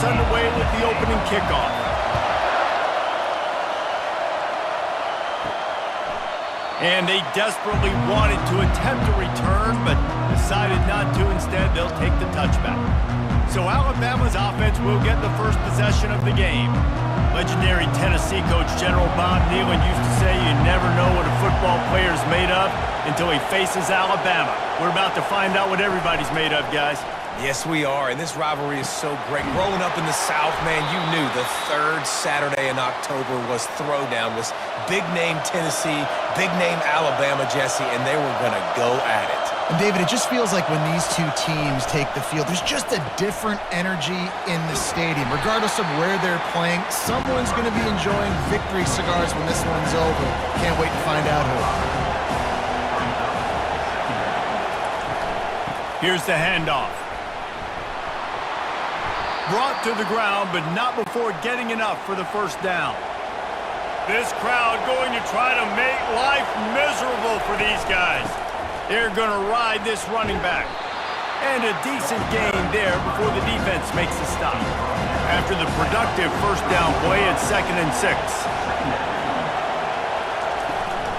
Underway with the opening kickoff. And they desperately wanted to attempt a return, but decided not to. Instead, they'll take the touchback. So Alabama's offense will get the first possession of the game. Legendary Tennessee coach General Bob Neyland used to say you never know what a football player is made of until he faces Alabama. We're about to find out what everybody's made of, guys. Yes, we are, and this rivalry is so great. Growing up in the South, man, you knew the third Saturday in October was Throwdown, was big-name Tennessee, big-name Alabama, Jesse, and they were going to go at it. And, David, it just feels like when these two teams take the field, there's just a different energy in the stadium. Regardless of where they're playing, someone's going to be enjoying victory cigars when this one's over. Can't wait to find out who. Here's the handoff. Brought to the ground, but not before getting enough for the first down. This crowd going to try to make life miserable for these guys. They're going to ride this running back. And a decent gain there before the defense makes a stop. After the productive first down play, it's 2nd and 6.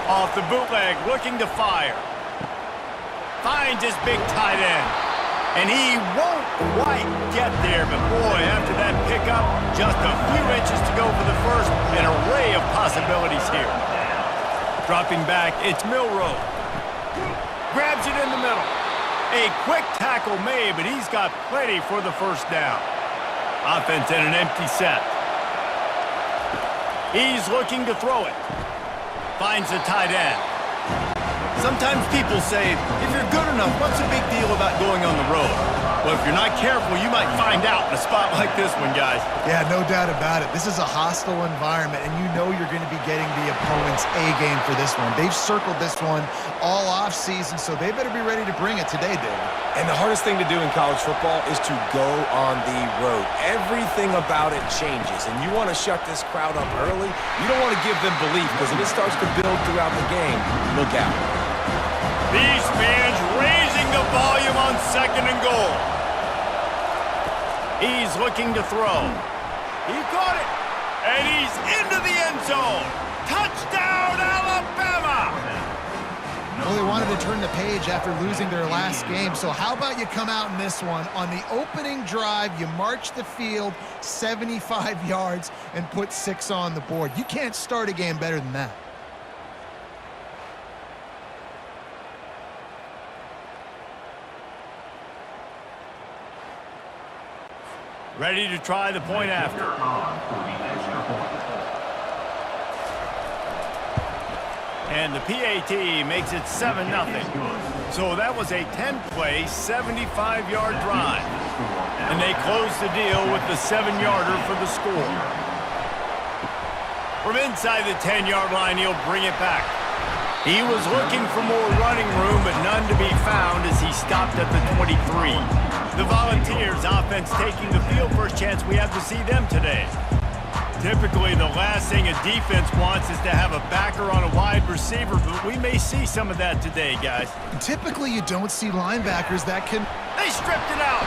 Off the bootleg, looking to fire. Finds his big tight end. And he won't quite get there, but boy, after that pickup, just a few inches to go for the first. An array of possibilities here. Dropping back, it's Milroe. Grabs it in the middle. A quick tackle made, but he's got plenty for the first down. Offense in an empty set. He's looking to throw it. Finds the tight end. Sometimes people say, if you're good enough, what's the big deal about going on the road? Well, if you're not careful, you might find out in a spot like this one, guys. Yeah, no doubt about it. This is a hostile environment, and you know you're going to be getting the opponent's A-game for this one. They've circled this one all off-season, so they better be ready to bring it today, David. And the hardest thing to do in college football is to go on the road. Everything about it changes, and you want to shut this crowd up early. You don't want to give them belief, because if it starts to build throughout the game, look out. These fans raising the volume on 2nd and goal. He's looking to throw. He caught it, and he's into the end zone. Touchdown, Alabama! Well, they wanted to turn the page after losing their last game, so how about you come out in this one? On the opening drive, you march the field 75 yards and put 6 on the board. You can't start a game better than that. Ready to try the point after. And the PAT makes it 7-0. So that was a 10-play, 75-yard drive. And they close the deal with the 7-yarder for the score. From inside the 10-yard line, he'll bring it back. He was looking for more running room, but none to be found as he stopped at the 23. The Volunteers offense taking the field. First chance we have to see them today. Typically, the last thing a defense wants is to have a backer on a wide receiver, but we may see some of that today, guys. Typically, you don't see linebackers that can... They stripped it out.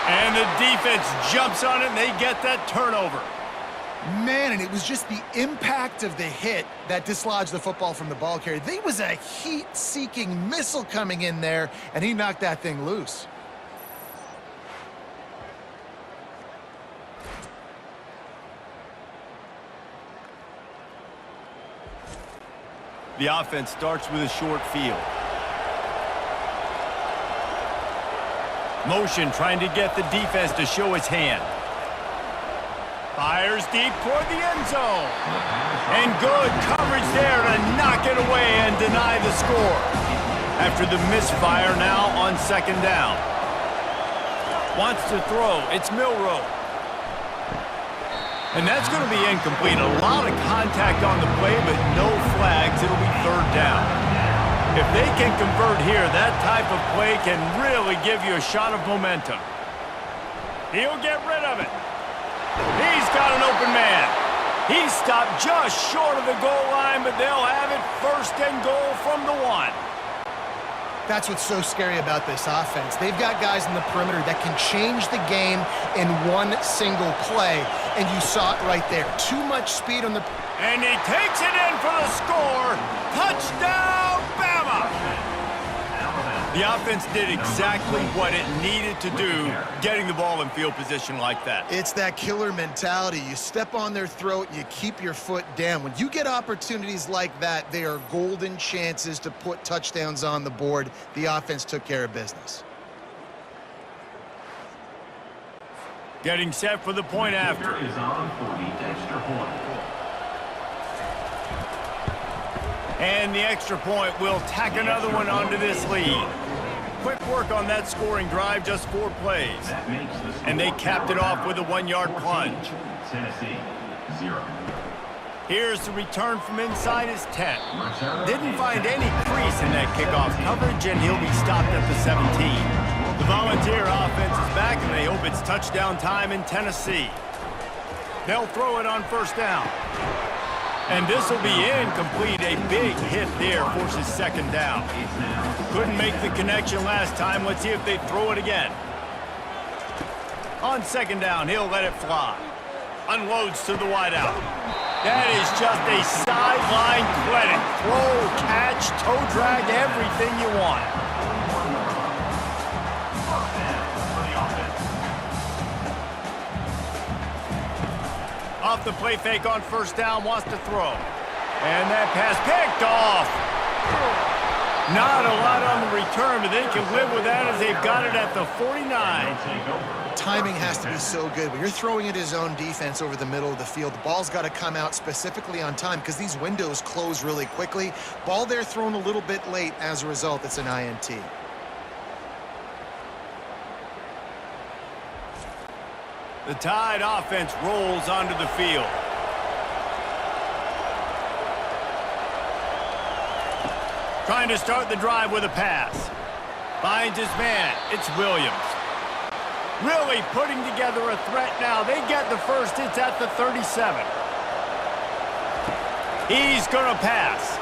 And the defense jumps on it, and they get that turnover. Man, and it was just the impact of the hit that dislodged the football from the ball carrier. There was a heat-seeking missile coming in there, and he knocked that thing loose. The offense starts with a short field. Motion trying to get the defense to show its hand. Fires deep toward the end zone. And good coverage there to knock it away and deny the score. After the misfire, now on 2nd down. Wants to throw. It's Milroe. And that's going to be incomplete. A lot of contact on the play, but no flags. It'll be 3rd down. If they can convert here, that type of play can really give you a shot of momentum. He'll get rid of it. He's got an open man. He's stopped just short of the goal line, but they'll have it 1st and goal from the 1. That's what's so scary about this offense. They've got guys in the perimeter that can change the game in one single play, and you saw it right there. Too much speed on the... And he takes it in for the score. Touchdown, Bama! The offense did exactly what it needed to do, getting the ball in field position like that. It's that killer mentality. You step on their throat, you keep your foot down. When you get opportunities like that, they are golden chances to put touchdowns on the board. The offense took care of business. Getting set for the point after. Is on for the extra point. And the extra point will tack another one onto this lead. Quick work on that scoring drive, just 4 plays. And they capped it off with a 1-yard plunge. Tennessee, 0. Here's the return from inside his 10. Didn't find any crease in that kickoff coverage, and he'll be stopped at the 17. The Volunteer offense is back, and they hope it's touchdown time in Tennessee. They'll throw it on first down. And this will be incomplete. A big hit there forces second down. Couldn't make the connection last time. Let's see if they throw it again. On second down, he'll let it fly. Unloads to the wideout. That is just a sideline credit. Throw, catch, toe drag, everything you want. Off the play fake on first down, wants to throw. And that pass picked off. Not a lot on the return, but they can live with that as they've got it at the 49. Timing has to be so good. When you're throwing at his own defense over the middle of the field, the ball's got to come out specifically on time because these windows close really quickly. Ball there thrown a little bit late. As a result, it's an INT. The Tide offense rolls onto the field. Trying to start the drive with a pass. Finds his man. It's Williams. Really putting together a threat now. They get the first. It's at the 37. He's going to pass.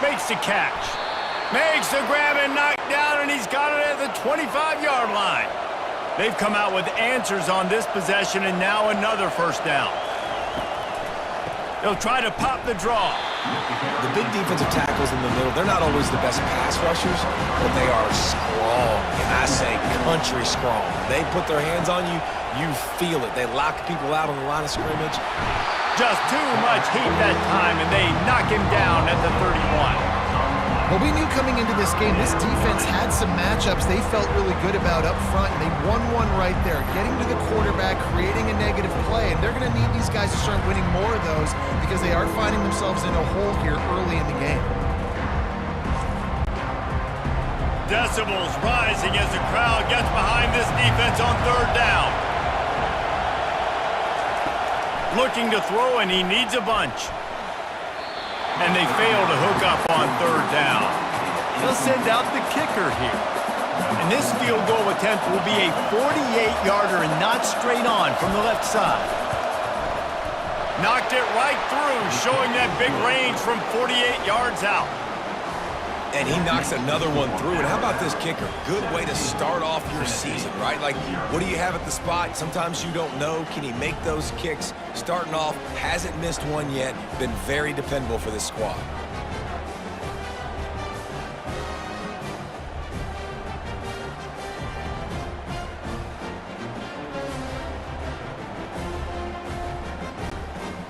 Makes the catch. Makes the grab and knock down, and he's got it at the 25-yard line. They've come out with answers on this possession, and now another first down. They'll try to pop the draw. The big defensive tackles in the middle, they're not always the best pass rushers, but they are strong, and I say country strong. They put their hands on you, you feel it. They lock people out on the line of scrimmage. Just too much heat that time, and they knock him down at the 31. Well, we knew coming into this game, this defense had some matchups they felt really good about up front, and they won one right there, getting to the quarterback, creating a negative play, and they're going to need these guys to start winning more of those because they are finding themselves in a hole here early in the game. Decibels rising as the crowd gets behind this defense on third down. Looking to throw, and he needs a bunch. And they fail to hook up on third down. They'll send out the kicker here. And this field goal attempt will be a 48-yarder and not straight on from the left side. Knocked it right through, showing that big range from 48 yards out. And he knocks another one through. And how about this kicker? Good way to start off your season, right? Like, what do you have at the spot? Sometimes you don't know. Can he make those kicks? Starting off, hasn't missed one yet. Been very dependable for this squad.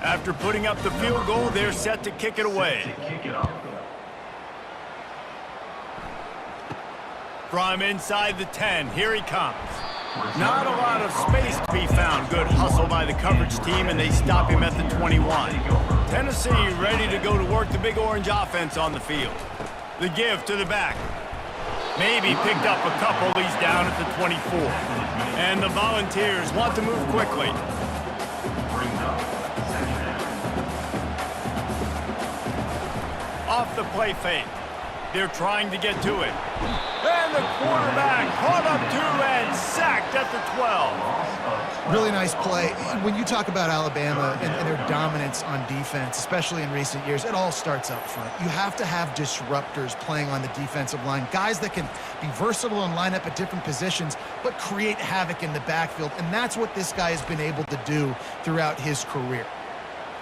After putting up the field goal, they're set to kick it away. From inside the 10, here he comes. Not a lot of space to be found. Good hustle by the coverage team, and they stop him at the 21. Tennessee ready to go to work the Big Orange offense on the field. The give to the back. Maybe picked up a couple. He's down at the 24. And the Volunteers want to move quickly. Off the play fake. They're trying to get to it. And the quarterback caught up to and sacked at the 12. Really nice play. When you talk about Alabama and their dominance on defense, especially in recent years, it all starts up front. You have to have disruptors playing on the defensive line, guys that can be versatile and line up at different positions, but create havoc in the backfield. And that's what this guy has been able to do throughout his career.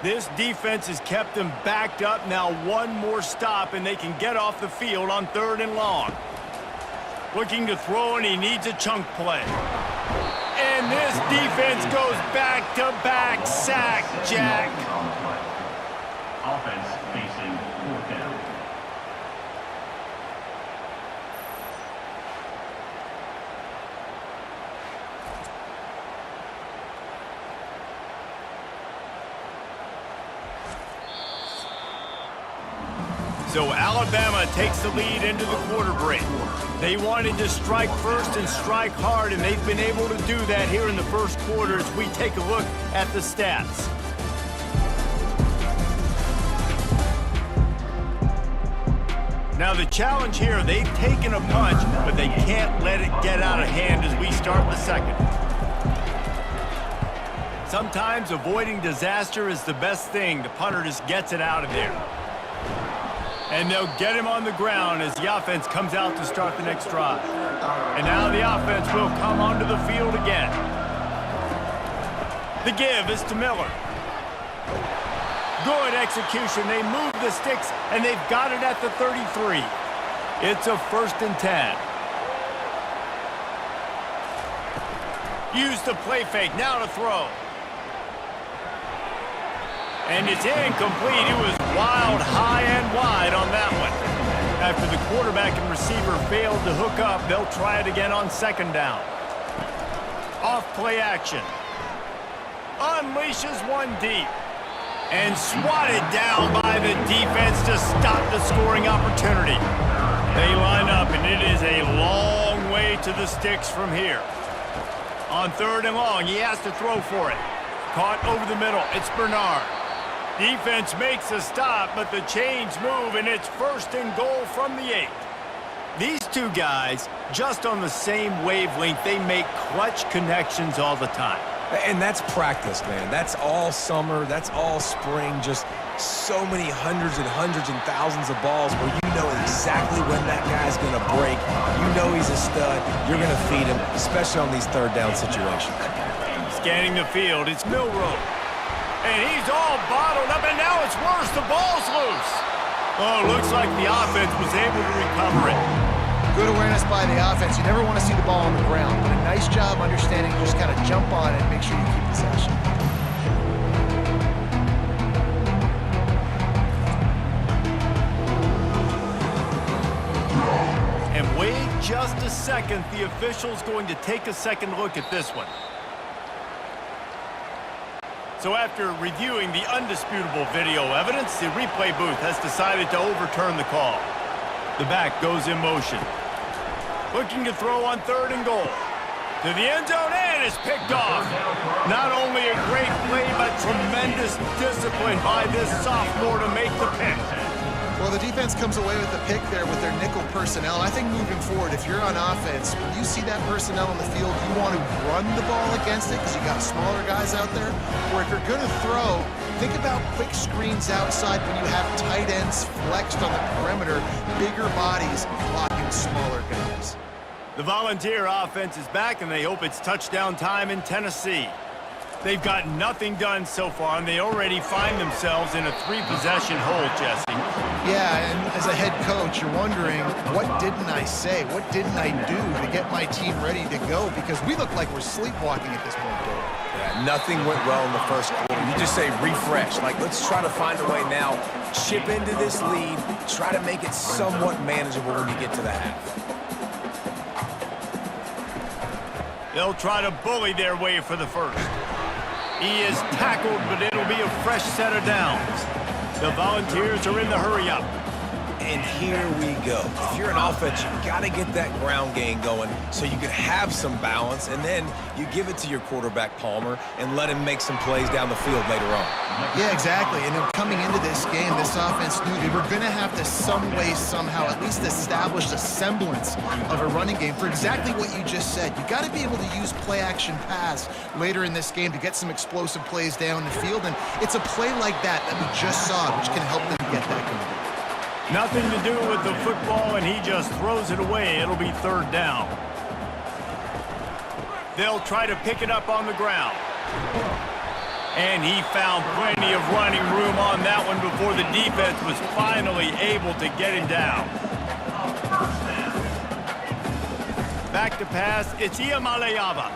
This defense has kept them backed up. Now one more stop, and they can get off the field on 3rd and long. Looking to throw, and he needs a chunk play. And this defense goes back-to-back sack, Jack. Offense facing 4th down. So Alabama takes the lead into the quarter break. They wanted to strike first and strike hard, and they've been able to do that here in the first quarter as we take a look at the stats. Now the challenge here, they've taken a punch, but they can't let it get out of hand as we start the second. Sometimes avoiding disaster is the best thing. The punter just gets it out of there. And they'll get him on the ground as the offense comes out to start the next drive. And now the offense will come onto the field again. The give is to Miller. Good execution. They move the sticks, and they've got it at the 33. It's a 1st and 10. Use the play fake. Now to throw. And it's incomplete. It was wild, high and wide on that one. After the quarterback and receiver failed to hook up, they'll try it again on 2nd down. Off play action. Unleashes one deep. And swatted down by the defense to stop the scoring opportunity. They line up, and it is a long way to the sticks from here. On 3rd and long, he has to throw for it. Caught over the middle. It's Bernard. Defense makes a stop, but the chains move, and it's 1st and goal from the 8. These two guys, just on the same wavelength, they make clutch connections all the time. And that's practice, man. That's all summer. That's all spring. Just so many hundreds and thousands of balls where you know exactly when that guy's going to break. You know he's a stud. You're going to feed him, especially on these 3rd down situations. Scanning the field, it's Milroe. And he's all bottled up, and now it's worse. The ball's loose. Oh, looks like the offense was able to recover it. Good awareness by the offense. You never want to see the ball on the ground, but a nice job understanding. You just kind of jump on it and make sure you keep possession. And wait just a second. The official's going to take a second look at this one. So after reviewing the undisputable video evidence, the replay booth has decided to overturn the call. The back goes in motion. Looking to throw on 3rd and goal. To the end zone, and is picked off. Not only a great play, but tremendous discipline by this sophomore to make the pick. Well, the defense comes away with the pick there with their nickel personnel. I think moving forward, if you're on offense, when you see that personnel on the field, you want to run the ball against it because you got smaller guys out there. Or if you're going to throw, think about quick screens outside when you have tight ends flexed on the perimeter, bigger bodies blocking smaller guys. The Volunteer offense is back, and they hope it's touchdown time in Tennessee. They've got nothing done so far, and they already find themselves in a 3-possession hole, Jesse. Yeah, and as a head coach, you're wondering, what didn't I say? What didn't I do to get my team ready to go? Because we look like we're sleepwalking at this point, Dave. Yeah, nothing went well in the first quarter. You just say refresh. Like, let's try to find a way now. Chip into this lead. Try to make it somewhat manageable when you get to the half. They'll try to bully their way for the first. He is tackled, but it'll be a fresh set of downs. The Volunteers are in the hurry-up. And here we go. If you're an offense, you got to get that ground game going so you can have some balance, and then you give it to your quarterback, Palmer, and let him make some plays down the field later on. Yeah, exactly. And then coming into this game, this offense knew they were going to have to some way, somehow, at least establish a semblance of a running game for exactly what you just said. You got to be able to use play-action pass later in this game to get some explosive plays down the field, and it's a play like that we just saw, which can help them get that going. Nothing to do with the football, and he just throws it away. It'll be third down. They'll try to pick it up on the ground. And he found plenty of running room on that one before the defense was finally able to get him down. Back to pass, it's Iamaleava.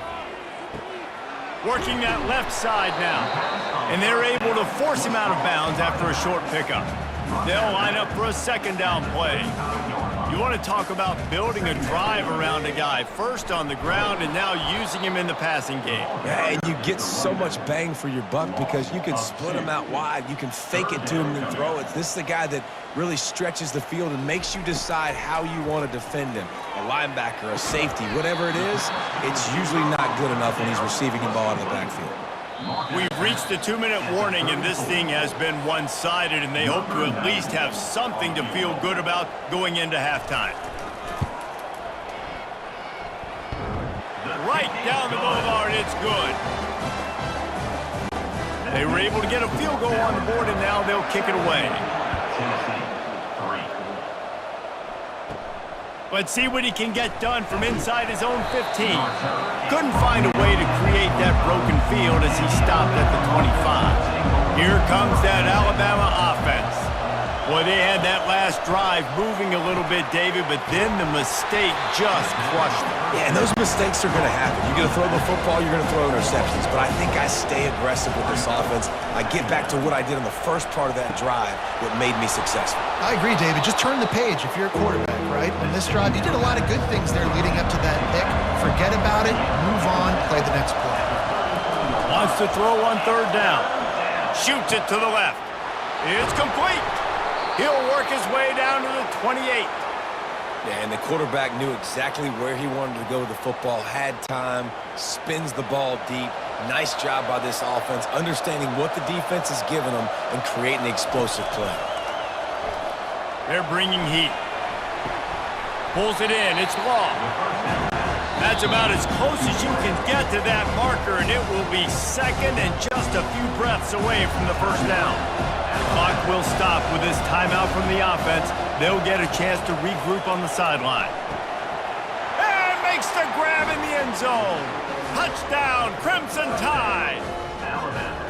Working that left side now. And they're able to force him out of bounds after a short pickup. They'll line up for a second down play. You want to talk about building a drive around a guy, first on the ground and now using him in the passing game. Yeah, and you get so much bang for your buck because you can split him out wide. You can fake it to him and throw it. This is the guy that really stretches the field and makes you decide how you want to defend him. A linebacker, a safety, whatever it is, it's usually not good enough when he's receiving the ball out of the backfield. We've reached the 2-minute warning, and this thing has been one-sided, and they hope to at least have something to feel good about going into halftime. Right down the boulevard, it's good. They were able to get a field goal on the board, and now they'll kick it away. Let's see what he can get done from inside his own 15. Couldn't find a way to create that broken field as he stopped at the 25. Here comes that Alabama offense. Boy, they had that last drive moving a little bit, David, but then the mistake just crushed them. Yeah, and those mistakes are going to happen. You're going to throw the football, you're going to throw interceptions. But I think I stay aggressive with this offense. I get back to what I did in the first part of that drive that made me successful. I agree, David. Just turn the page if you're a quarterback, right? On this drive, you did a lot of good things there leading up to that pick. Forget about it, move on, play the next play. Wants to throw on third down. Shoots it to the left. It's complete. He'll work his way down to the 28. Yeah, and the quarterback knew exactly where he wanted to go with the football, had time, spins the ball deep. Nice job by this offense, understanding what the defense is giving them and creating the explosive play. They're bringing heat. Pulls it in. It's long. That's about as close as you can get to that marker, and it will be second and just a few breaths away from the first down. The clock will stop with this timeout from the offense. They'll get a chance to regroup on the sideline. And makes the grab in the end zone. Touchdown, Crimson Tide.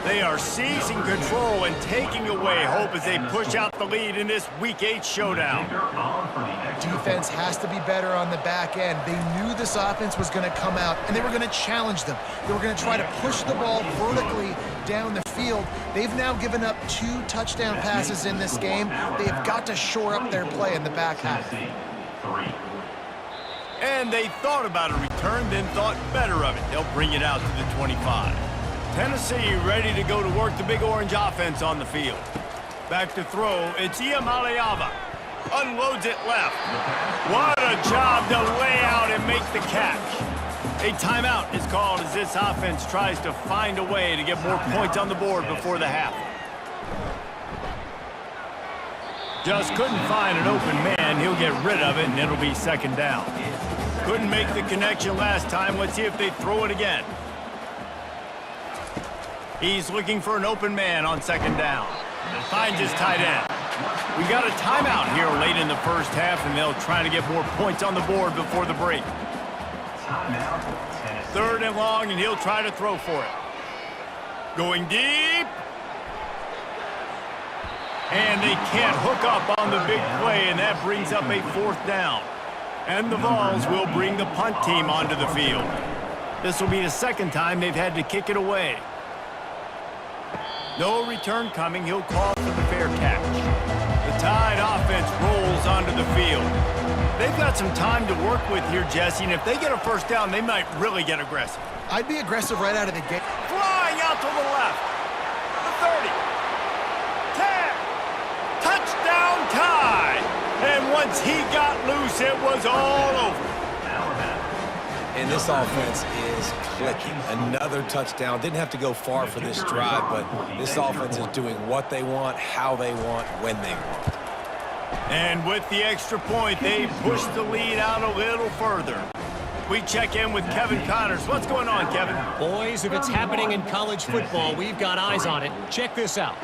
They are seizing control and taking away hope as they push out the lead in this Week 8 showdown. Defense has to be better on the back end. They knew this offense was going to come out, and they were going to challenge them. They were going to try to push the ball vertically down the field. They've now given up 2 touchdown passes in this game. They have got to shore up their play in the back half. And they thought about a return, then thought better of it. They'll bring it out to the 25. Tennessee ready to go to work the Big Orange offense on the field. Back to throw, it's Iamaleava. Unloads it left. What a job to lay out and make the catch. A timeout is called as this offense tries to find a way to get more points on the board before the half. Just couldn't find an open man. He'll get rid of it, and it'll be second down. Couldn't make the connection last time. Let's see if they throw it again. He's looking for an open man on second down. Finds his tight end. We got a timeout here late in the first half, and they'll try to get more points on the board before the break. Third and long, and he'll try to throw for it. Going deep. And they can't hook up on the big play, and that brings up a fourth down. And the Vols will bring the punt team onto the field. This will be the second time they've had to kick it away. No return coming. He'll call for the fair catch. The Tide offense rolls onto the field. They've got some time to work with here, Jesse, and if they get a first down, they might really get aggressive. I'd be aggressive right out of the gate. Flying out to the left. The 30. 10. Touchdown Tide. Once he got loose, it was all over. And this offense is clicking. Another touchdown. Didn't have to go far for this drive, but this offense is doing what they want, how they want, when they want. And with the extra point, they push the lead out a little further. We check in with Kevin Connors. What's going on, Kevin? Boys, if it's happening in college football, we've got eyes on it. Check this out.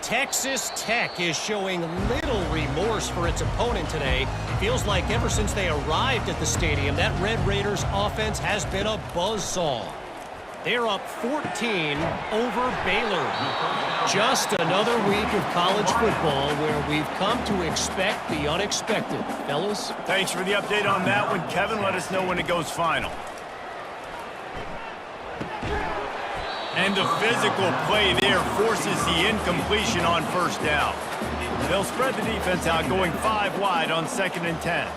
Texas Tech is showing little remorse for its opponent today. Feels like ever since they arrived at the stadium, that Red Raiders offense has been a buzzsaw. They're up 14 over Baylor. Just another week of college football where we've come to expect the unexpected. Fellas? Thanks for the update on that one, Kevin. Let us know when it goes final. And the physical play there forces the incompletion on first down. They'll spread the defense out, going 5 wide on 2nd and 10.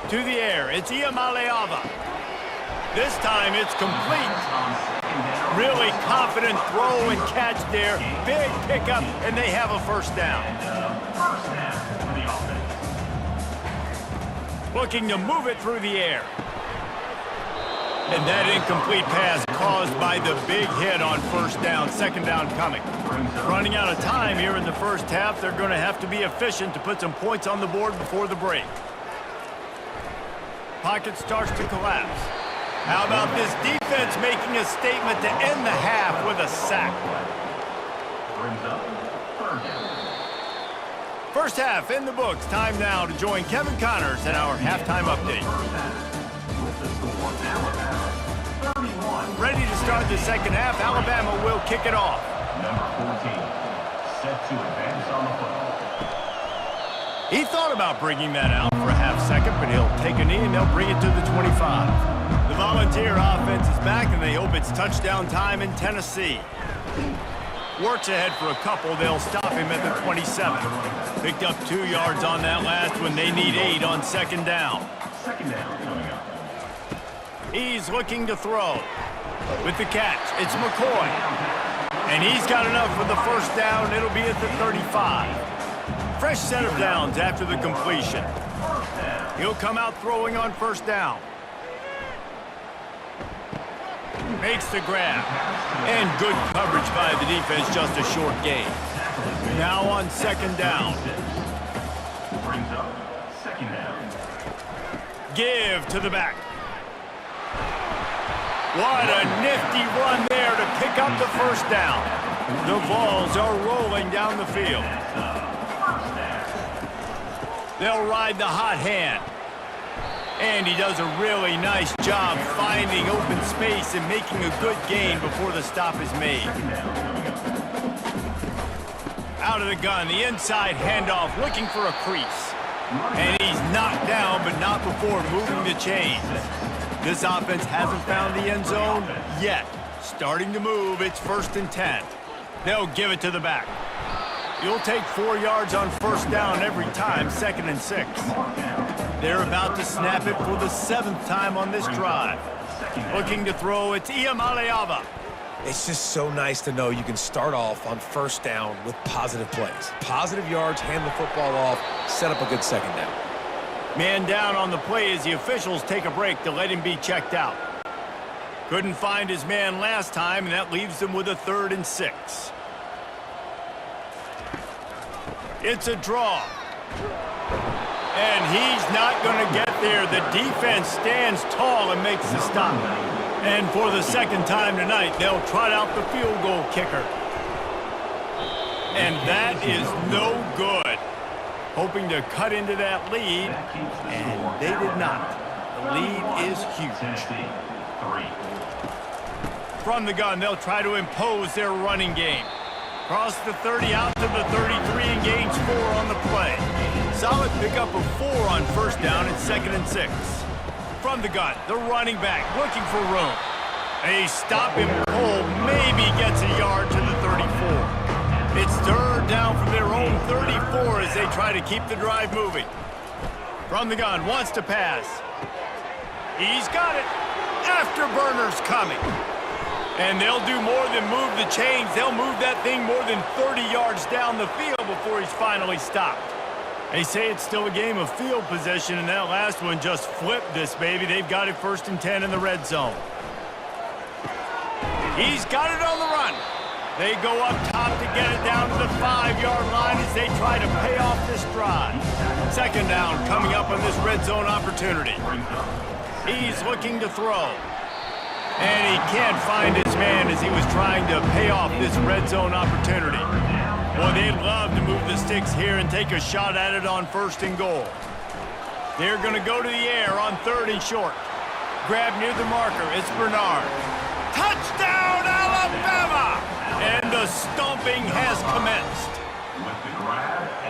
To the air, it's Iamaleava. This time it's complete. Really confident throw and catch there. Big pickup, and they have a first down. Looking to move it through the air. And that incomplete pass caused by the big hit on first down, 2nd down coming. Running out of time here in the first half, they're going to have to be efficient to put some points on the board before the break. Pocket starts to collapse. How about this defense making a statement to end the half with a sack? First half in the books. Time now to join Kevin Connors in our halftime update. Ready to start the second half. Alabama will kick it off. Number 14, set to advance on the football. He thought about bringing that out for a half second, but he'll take a knee and they'll bring it to the 25. The Volunteer offense is back, and they hope it's touchdown time in Tennessee. Works ahead for a couple. They'll stop him at the 27. Picked up 2 yards on that last one. They need 8 on 2nd down. Second down coming up. He's looking to throw. With the catch, it's McCoy. And he's got enough for the first down. It'll be at the 35. Fresh set of downs after the completion. He'll come out throwing on first down. Makes the grab. And good coverage by the defense, just a short gain. Now on 2nd down. Brings up 2nd down. Give to the back. What a nifty run there to pick up the first down. The Vols are rolling down the field. They'll ride the hot hand. And he does a really nice job finding open space and making a good gain before the stop is made. Out of the gun, the inside handoff, looking for a crease. And he's knocked down, but not before moving the chains. This offense hasn't found the end zone yet. Starting to move, it's 1st and 10. They'll give it to the back. You'll take 4 yards on first down every time, 2nd and 6. They're about to snap it for the 7th time on this drive. Looking to throw, it's Iamaleava. It's just so nice to know you can start off on first down with positive plays. Positive yards, hand the football off, set up a good 2nd down. Man down on the play as the officials take a break to let him be checked out. Couldn't find his man last time, and that leaves them with a 3rd and 6. It's a draw. And he's not going to get there. The defense stands tall and makes the stop. And for the 2nd time tonight, they'll trot out the field goal kicker. And that is no good. Hoping to cut into that lead, and they did not. The lead is huge. From the gun, they'll try to impose their running game. Cross the 30 out to the 33 and gains 4 on the play. Solid pickup of 4 on first down at 2nd and 6. From the gun, the running back looking for room. They stop him cold, maybe gets a yard to the 34. It's 3rd down from their own 34 as they try to keep the drive moving. From the gun, wants to pass. He's got it. Afterburner's coming. And they'll do more than move the chains. They'll move that thing more than 30 yards down the field before he's finally stopped. They say it's still a game of field position, and that last one just flipped this baby. They've got it 1st and 10 in the red zone. He's got it on the run. They go up top to get it down to the 5-yard line as they try to pay off this drive. 2nd down coming up on this red zone opportunity. He's looking to throw. And he can't find his man as he was trying to pay off this red zone opportunity. Boy, they'd love to move the sticks here and take a shot at it on 1st and goal. They're going to go to the air on 3rd and short. Grab near the marker. It's Bernard. Touchdown, Alabama! And the stomping has commenced.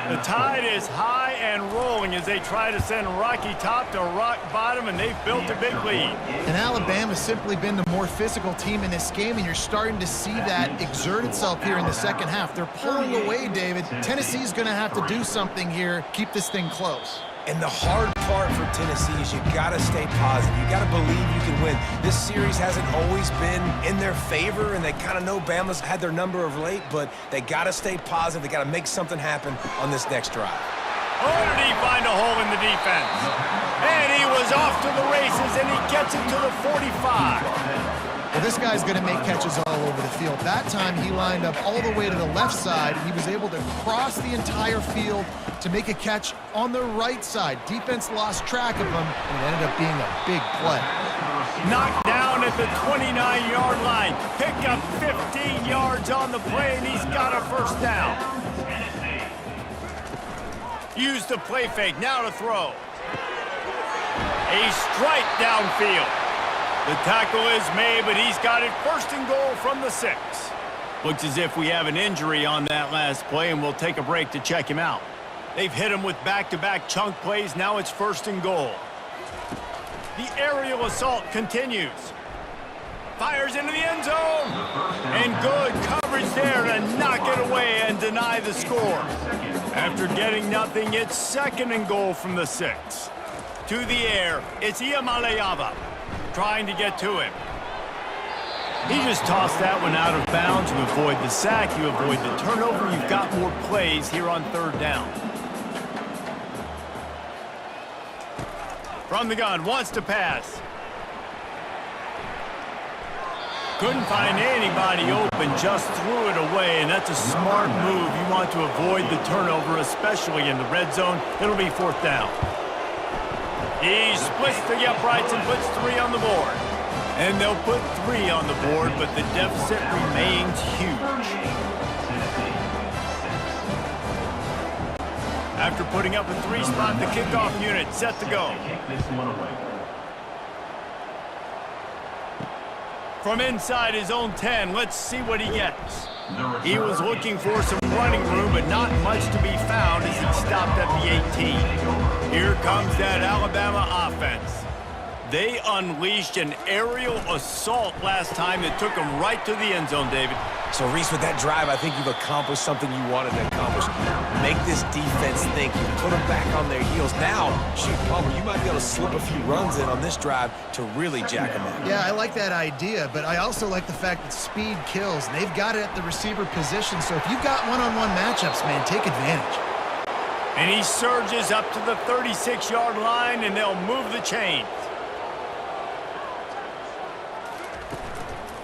The tide is high and rolling as they try to send Rocky Top to rock bottom, and they've built a big lead. And Alabama's simply been the more physical team in this game, and you're starting to see that exert itself here in the second half. They're pulling away, David. Tennessee's going to have to do something here, keep this thing close. And the hard part for Tennessee is you got to stay positive. You got to believe you can win. This series hasn't always been in their favor, and they kind of know Bama's had their number of late, but they got to stay positive. They got to make something happen on this next drive. Oh, did he find a hole in the defense? And he was off to the races, and he gets it to the 45. Well, this guy's going to make catches all over the field. That time, he lined up all the way to the left side. He was able to cross the entire field to make a catch on the right side. Defense lost track of him, and it ended up being a big play. Knocked down at the 29-yard line. Picked up 15 yards on the play, and he's got a 1st down. Use the play fake, now to throw. A strike downfield. The tackle is made, but he's got it 1st and goal from the 6. Looks as if we have an injury on that last play, and we'll take a break to check him out. They've hit him with back-to-back chunk plays. Now it's 1st and goal. The aerial assault continues. Fires into the end zone. And good coverage there to knock it away and deny the score. After getting nothing, it's 2nd and goal from the 6. To the air, it's Iamaleava trying to get to him. He just tossed that one out of bounds. You avoid the sack, you avoid the turnover. You've got more plays here on 3rd down. From the gun, wants to pass. Couldn't find anybody open, just threw it away, and that's a smart move. You want to avoid the turnover, especially in the red zone. It'll be 4th down. He splits the uprights and puts 3 on the board. And they'll put 3 on the board, but the deficit remains huge. After putting up a 3-spot, the kickoff unit set to go. From inside his own 10, let's see what he gets. He was looking for some running room, but not much to be found as he stopped at the 18. Here comes that Alabama offense. They unleashed an aerial assault last time that took them right to the end zone, David. So, Reese, with that drive, I think you've accomplished something you wanted to accomplish. Make this defense think. You put them back on their heels. Now, shoot, Palmer, you might be able to slip a few runs in on this drive to really jack them up. Yeah, I like that idea, but I also like the fact that speed kills. And they've got it at the receiver position, so if you've got one-on-one matchups, man, take advantage. And he surges up to the 36-yard line, and they'll move the chains.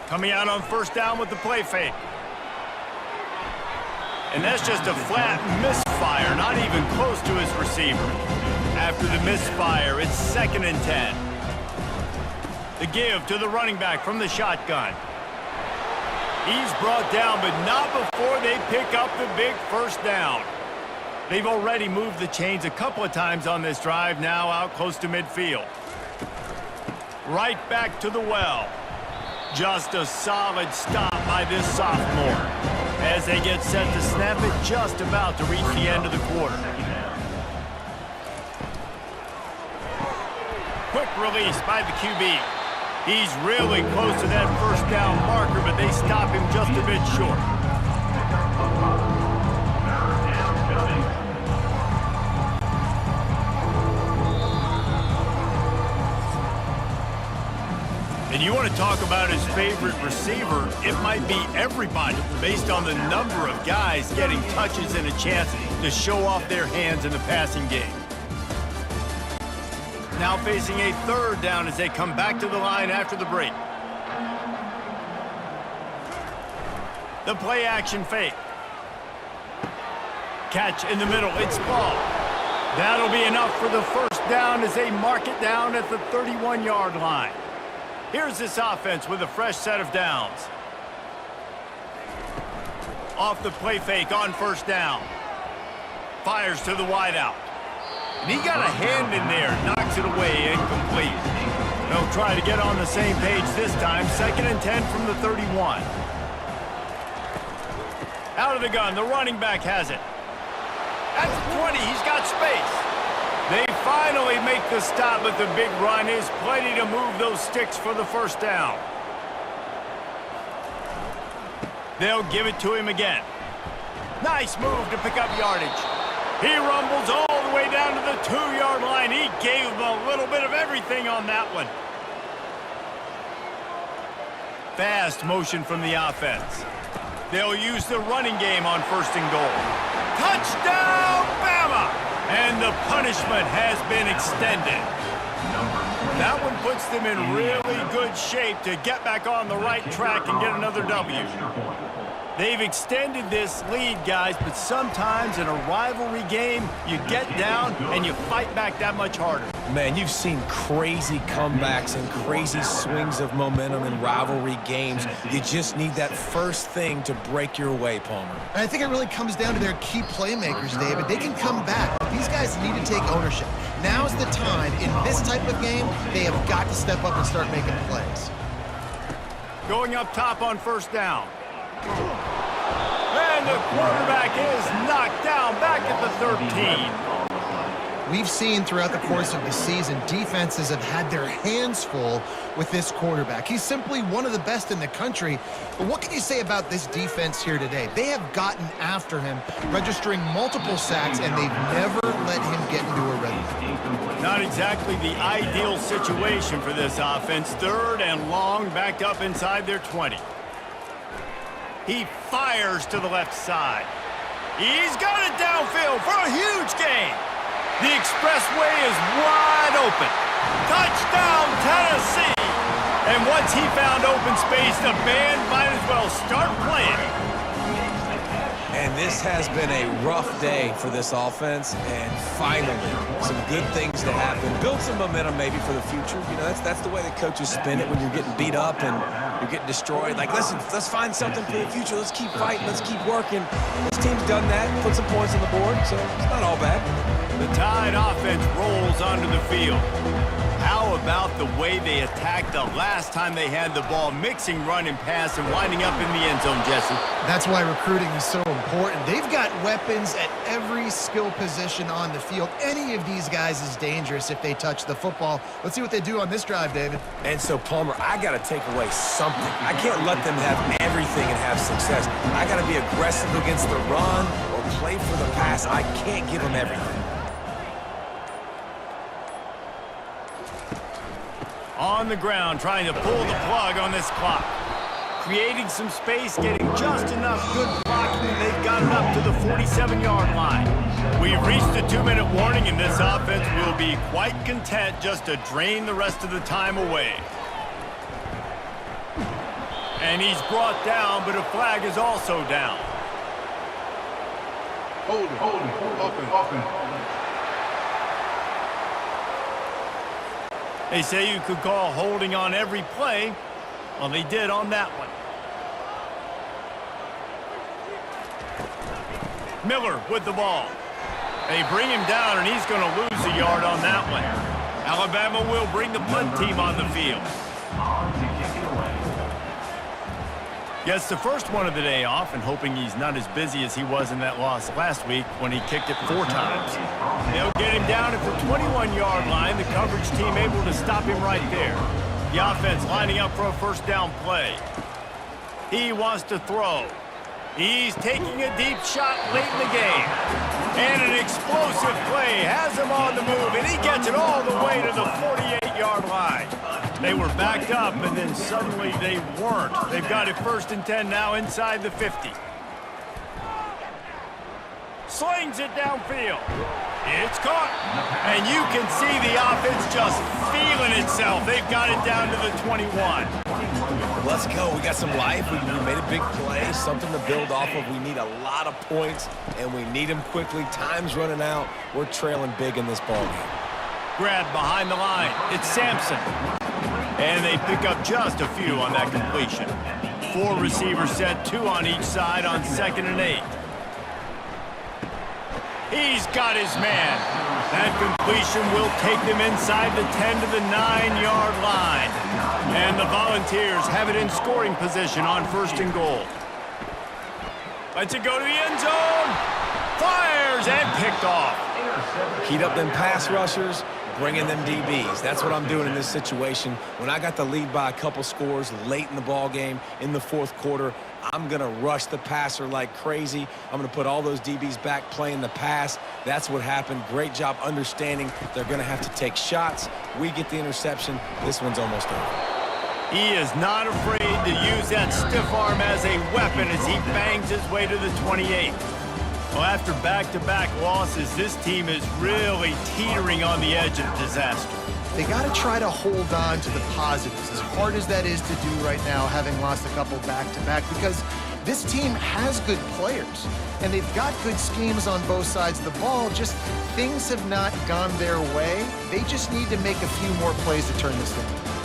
Coming out on 1st down with the play fake. And that's just a flat misfire, not even close to his receiver. After the misfire, it's 2nd and 10. The give to the running back from the shotgun. He's brought down, but not before they pick up the big 1st down. They've already moved the chains a couple of times on this drive, now out close to midfield. Right back to the well. Just a solid stop by this sophomore as they get set to snap it, just about to reach the end of the quarter. Quick release by the QB. He's really close to that 1st down marker, but they stop him just a bit short. They And you want to talk about his favorite receiver, it might be everybody based on the number of guys getting touches and a chance to show off their hands in the passing game. Now facing a third down as they come back to the line after the break. The play action fake. Catch in the middle, it's ball. That'll be enough for the first down as they mark it down at the 31-yard line. Here's this offense with a fresh set of downs. Off the play fake on first down. Fires to the wideout. And he got a hand in there, knocks it away, incomplete. They'll try to get on the same page this time. 2nd and 10 from the 31. Out of the gun, the running back has it. At the 20, he's got space. They finally make the stop, but the big run is plenty to move those sticks for the first down. They'll give it to him again. Nice move to pick up yardage. He rumbles all the way down to the 2-yard line. He gave them a little bit of everything on that one. Fast motion from the offense. They'll use the running game on 1st and goal. Touchdown, Bama! And the punishment has been extended. That one puts them in really good shape to get back on the right track and get another W. They've extended this lead, guys, but sometimes in a rivalry game, you get down and you fight back that much harder. Man, you've seen crazy comebacks and crazy swings of momentum in rivalry games. You just need that first thing to break your way, Palmer. And I think it really comes down to their key playmakers, David. They can come back. These guys need to take ownership. Now's the time. In this type of game, they have got to step up and start making plays. Going up top on first down. And the quarterback is knocked down back at the 13. We've seen throughout the course of the season, defenses have had their hands full with this quarterback. He's simply one of the best in the country. But what can you say about this defense here today? They have gotten after him, registering multiple sacks, and they've never let him get into a rhythm. Not exactly the ideal situation for this offense. 3rd and long, backed up inside their 20. He fires to the left side. He's got it downfield for a huge gain. The expressway is wide open. Touchdown, Tennessee. And once he found open space, the band might as well start playing. And this has been a rough day for this offense, and finally, some good things to happen. Build some momentum maybe for the future. You know, that's the way the coaches spin it when you're getting beat up and you're getting destroyed. Like, listen, let's find something for the future. Let's keep fighting. Let's keep working. This team's done that, put some points on the board, so it's not all bad. The Tide offense rolls onto the field. How about the way they attacked the last time they had the ball, mixing run and pass and winding up in the end zone, Jesse? That's why recruiting is so important. They've got weapons at every skill position on the field. Any of these guys is dangerous if they touch the football. Let's see what they do on this drive, David. And so, Palmer, I got to take away something. I can't let them have everything and have success. I got to be aggressive against the run or play for the pass. I can't give them everything. On the ground, trying to pull the plug on this clock. Creating some space, getting just enough good blocking, and they've got it up to the 47-yard line. We've reached the 2-minute warning, and this offense will be quite content just to drain the rest of the time away. And he's brought down, but a flag is also down. Hold it, open. They say you could call holding on every play. Well, they did on that one. Miller with the ball. They bring him down, and he's going to lose a yard on that one. Alabama will bring the punt team on the field. Gets the first one of the day off, and hoping he's not as busy as he was in that loss last week when he kicked it 4 times. They'll get him down at the 21-yard line. The coverage team able to stop him right there. The offense lining up for a first down play. He wants to throw. He's taking a deep shot late in the game. And an explosive play has him on the move, and he gets it all the way to the 48-yard line. They were backed up, and then suddenly they weren't. They've got it 1st and 10 now inside the 50. Slings it downfield. It's caught. And you can see the offense just feeling itself. They've got it down to the 21. Let's go. We got some life. We made a big play, something to build off of. We need a lot of points, and we need them quickly. Time's running out. We're trailing big in this ballgame. Grab behind the line. It's Sampson. And they pick up just a few on that completion. 4 receivers set, 2 on each side on 2nd and 8. He's got his man. That completion will take them inside the 10 to the 9-yard line. And the Volunteers have it in scoring position on 1st and goal. Lets it go to the end zone. Fires and picked off. Heat up them pass rushers, bring in them DBs. That's what I'm doing in this situation. When I got the lead by a couple scores late in the ball game in the 4th quarter, I'm going to rush the passer like crazy. I'm going to put all those DBs back playing the pass. That's what happened. Great job understanding they're going to have to take shots. We get the interception. This one's almost over. He is not afraid to use that stiff arm as a weapon as he bangs his way to the 28. Well, after back-to-back losses, this team is really teetering on the edge of disaster. They got to try to hold on to the positives, as hard as that is to do right now, having lost a couple back-to-back, because this team has good players, and they've got good schemes on both sides of the ball. Just things have not gone their way. They just need to make a few more plays to turn this thing.